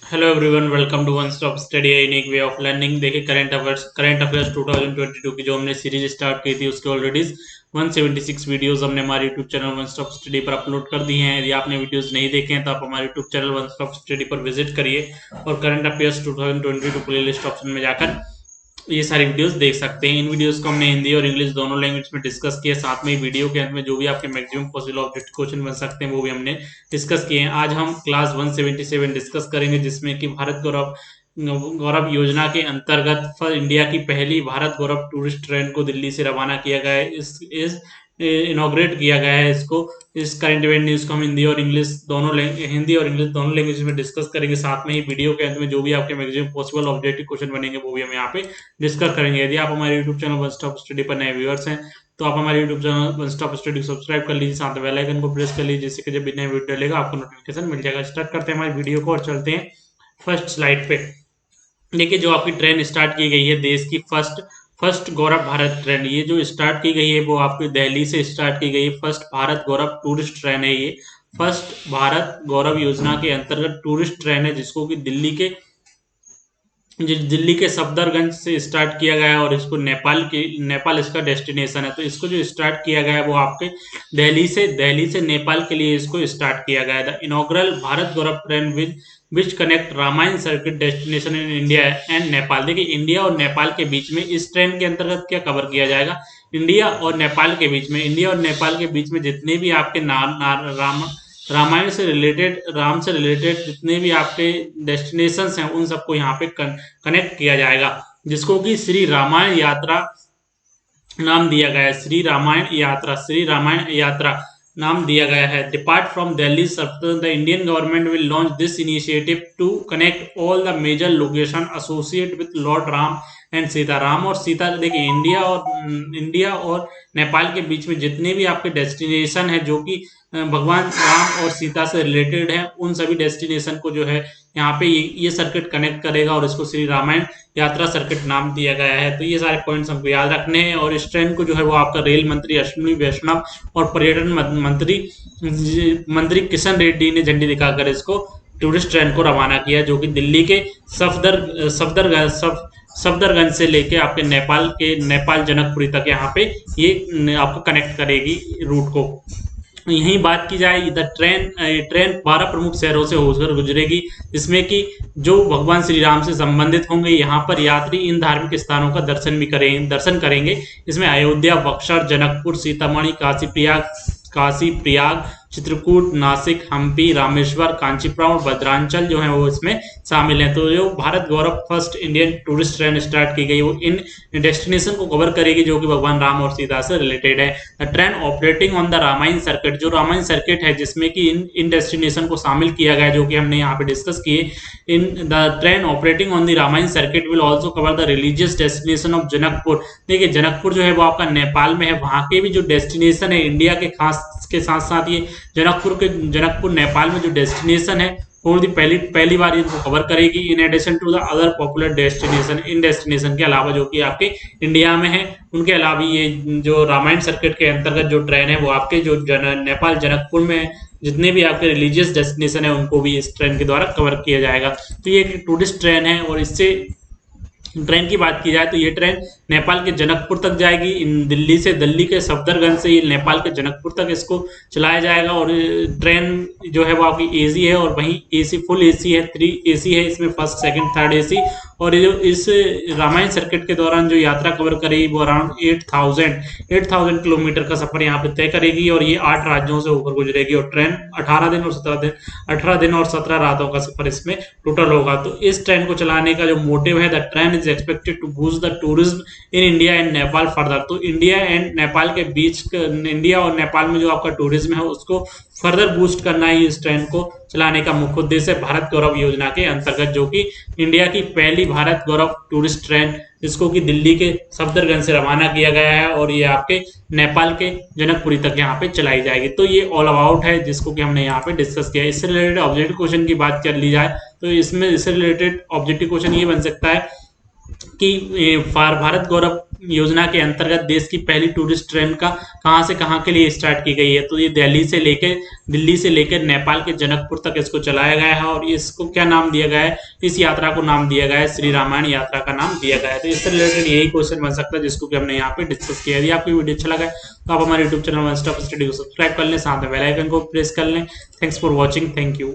Hello everyone, welcome to one stop study, unique way of learning. देखिए current affairs 2022 की जो हमने series start की थी उसके ऑलरेडी 176 वीडियोस हमने हमारे YouTube channel one stop study पर अपलोड कर दी हैं। यदि आपने वीडियोस नहीं देखे हैं तो आप हमारे YouTube channel one stop study पर विजिट करिए और करंट अफेयर्स 2022 प्लेलिस्ट ऑप्शन में जाकर ये सारी वीडियोस देख सकते हैं। इन वीडियोस को हमने हिंदी और इंग्लिश दोनों लैंग्वेज में डिस्कस किया। साथ में वीडियो के अंत में जो भी आपके मैक्सिमम पॉसिबल ऑब्जेक्ट क्वेश्चन बन सकते हैं वो भी हमने डिस्कस किए हैं। आज हम क्लास 177 डिस्कस करेंगे, जिसमें कि भारत गौरव गौरव योजना के अंतर्गत इंडिया की पहली भारत गौरव टूरिस्ट ट्रेन को दिल्ली से रवाना किया गया है। इस इनॉग्रेट किया गया है इसको। इस करंट इवेंट न्यूज को हम हिंदी और इंग्लिश दोनों लैंग्वेज में डिस्कस करेंगे। साथ में ही वीडियो के अंत में जो भी आपके मैक्सिमम पॉसिबल ऑब्जेक्टिव क्वेश्चन बनेंगे वो भी हम यहाँ पे डिस्कस करेंगे। यदि आप हमारे YouTube channel one stop study पर नए व्यूअर्स हैं तो आप हमारे YouTube channel one stop study को सब्सक्राइब कर लीजिए, साथ में बेल आइकन को प्रेस कर लीजिए, जिससे कि जब भी नया वीडियो डलेगा आपको नोटिफिकेशन मिल जाएगा। स्टार्ट करते हैं हमारी वीडियो को और चलते हैं फर्स्ट स्लाइड पे। देखिए, जो आपकी ट्रेन स्टार्ट की गई है, देश की फर्स्ट फर्स्ट गौरव भारत ट्रेन, ये जो स्टार्ट की गई है वो आपकी दिल्ली से स्टार्ट की गई है। फर्स्ट भारत गौरव टूरिस्ट ट्रेन है ये। फर्स्ट भारत गौरव योजना के अंतर्गत टूरिस्ट ट्रेन है, जिसको कि दिल्ली के सफदरगंज से स्टार्ट किया गया है और इसको नेपाल इसका डेस्टिनेशन है। तो इसको जो स्टार्ट किया गया है वो आपके दिल्ली से नेपाल के लिए इसको स्टार्ट किया गया था। Inaugural Bharat Gaurav train which connect Ramayana circuit destination in India and Nepal. देखिए, इंडिया और नेपाल के बीच में इस ट्रेन के अंतर्गत क्या कवर किया जाएगा। इंडिया और नेपाल के बीच में जितने भी आपके राम से रिलेटेड जितने भी आपके डेस्टिनेशंस हैं उन सबको यहाँ पे कनेक्ट किया जाएगा, जिसको कि श्री रामायण यात्रा नाम दिया गया है। श्री रामायण यात्रा नाम दिया गया है। Depart from Delhi the Indian government will launch this initiative to connect all the major location associate with lord Ram and Sita. Ram और सीता, देखिए इंडिया और नेपाल के बीच में जितने भी आपके डेस्टिनेशन है जो कि भगवान राम और सीता से रिलेटेड है, उन सभी डेस्टिनेशन को जो है यहाँ पे ये सर्किट कनेक्ट करेगा और इसको श्री रामायण यात्रा सर्किट नाम दिया गया है। तो ये सारे पॉइंट्स हमको याद रखने हैं। और इस ट्रेन को जो है वो आपका रेल मंत्री अश्विनी वैष्णव और पर्यटन मंत्री किशन रेड्डी ने झंडी दिखाकर इसको टूरिस्ट ट्रेन को रवाना किया, जो कि दिल्ली के सफदरगंज से लेके आपके नेपाल जनकपुरी तक यहाँ पे ये आपको कनेक्ट करेगी रूट को। यही बात की जाए, ट्रेन 12 प्रमुख शहरों से होकर गुजरेगी, जिसमें कि जो भगवान श्री राम से संबंधित होंगे। यहाँ पर यात्री इन धार्मिक स्थानों का दर्शन करेंगे। इसमें अयोध्या, बक्सर, जनकपुर, सीतामढ़ी, काशी प्रयाग, चित्रकूट, नासिक, हम्पी, रामेश्वर, कांचीपुरम और भद्रांचल जो है वो इसमें शामिल हैं। तो जो Bharat Gaurav first Indian tourist train start की गई वो इन डेस्टिनेशन को कवर करेगी जो कि भगवान राम और सीता से रिलेटेड है। The train operating on the Ramayana circuit, जो रामायण सर्किट है जिसमें कि इन डेस्टिनेशन को शामिल किया गया है, जो कि हमने यहाँ पे डिस्कस किए। In the train operating on the Ramayana circuit will also cover the religious destination of Janakpur. देखिए, जनकपुर जो है वो आपका नेपाल में है, वहाँ के भी जो डेस्टिनेशन है इंडिया के खास के साथ साथ ये जनकपुर नेपाल में जो डेस्टिनेशन है वो पहली बार इनको कवर करेगी। In addition to the other popular destination, इन डेस्टिनेशन के अलावा जो कि आपके इंडिया में है उनके अलावा ये जो रामायण सर्किट के अंतर्गत जो ट्रेन है वो आपके जो नेपाल जनकपुर में जितने भी आपके रिलीजियस डेस्टिनेशन है उनको भी इस ट्रेन के द्वारा कवर किया जाएगा। तो ये एक टूरिस्ट ट्रेन है। और इससे ट्रेन की बात की जाए तो ये ट्रेन नेपाल के जनकपुर तक जाएगी। दिल्ली के सफदरगंज से ये नेपाल के जनकपुर तक इसको चलाया जाएगा। और ट्रेन जो है वो आपकी एसी है और वहीं एसी फुल एसी है, 3 एसी है इसमें, फर्स्ट सेकंड थर्ड एसी। और ये जो इस रामायण सर्किट के दौरान जो यात्रा कवर करेगी वो अराउंड 8000 किलोमीटर का सफर यहाँ पे तय करेगी और ये 8 राज्यों से होकर गुजरेगी। और ट्रेन 18 दिन और 17 रातों का सफर इसमें टोटल होगा। तो इस ट्रेन को चलाने का जो मोटिव है, the train is expected to boost the tourism in India and Nepal further. तो इंडिया और नेपाल में जो आपका टूरिज्म है उसको फर्दर बूस्ट करना ही इस ट्रेन को चलाने का मुख्य उद्देश्य है भारत गौरव योजना के अंतर्गत, जो कि इंडिया की पहली भारत गौरव टूरिस्ट ट्रेन जिसको कि दिल्ली के सफदरगंज से रवाना किया गया है और ये आपके नेपाल के जनकपुरी तक यहाँ पे चलाई जाएगी। तो ये ऑल अबाउट है जिसको कि हमने यहाँ पे डिस्कस किया। इससे रिलेटेड ऑब्जेक्टिव क्वेश्चन की बात कर ली जाए तो इससे रिलेटेड ऑब्जेक्टिव क्वेश्चन ये बन सकता है कि भारत गौरव योजना के अंतर्गत देश की पहली टूरिस्ट ट्रेन का कहाँ से कहाँ के लिए स्टार्ट की गई है? तो ये दिल्ली से लेकर नेपाल के जनकपुर तक इसको चलाया गया है और इसको क्या नाम दिया गया है? इस यात्रा को नाम दिया गया है श्री रामायण यात्रा का नाम दिया गया है। तो इससे रिलेटेड यही क्वेश्चन बन सकता है जिसको कि हमने यहाँ पे डिस्कस किया। यदि आपको वीडियो अच्छा लगा है तो आप हमारे YouTube channel one stop study को सब्सक्राइब कर लें, साथ में बेल आइकन को प्रेस कर लें। Thanks for watching, thank you.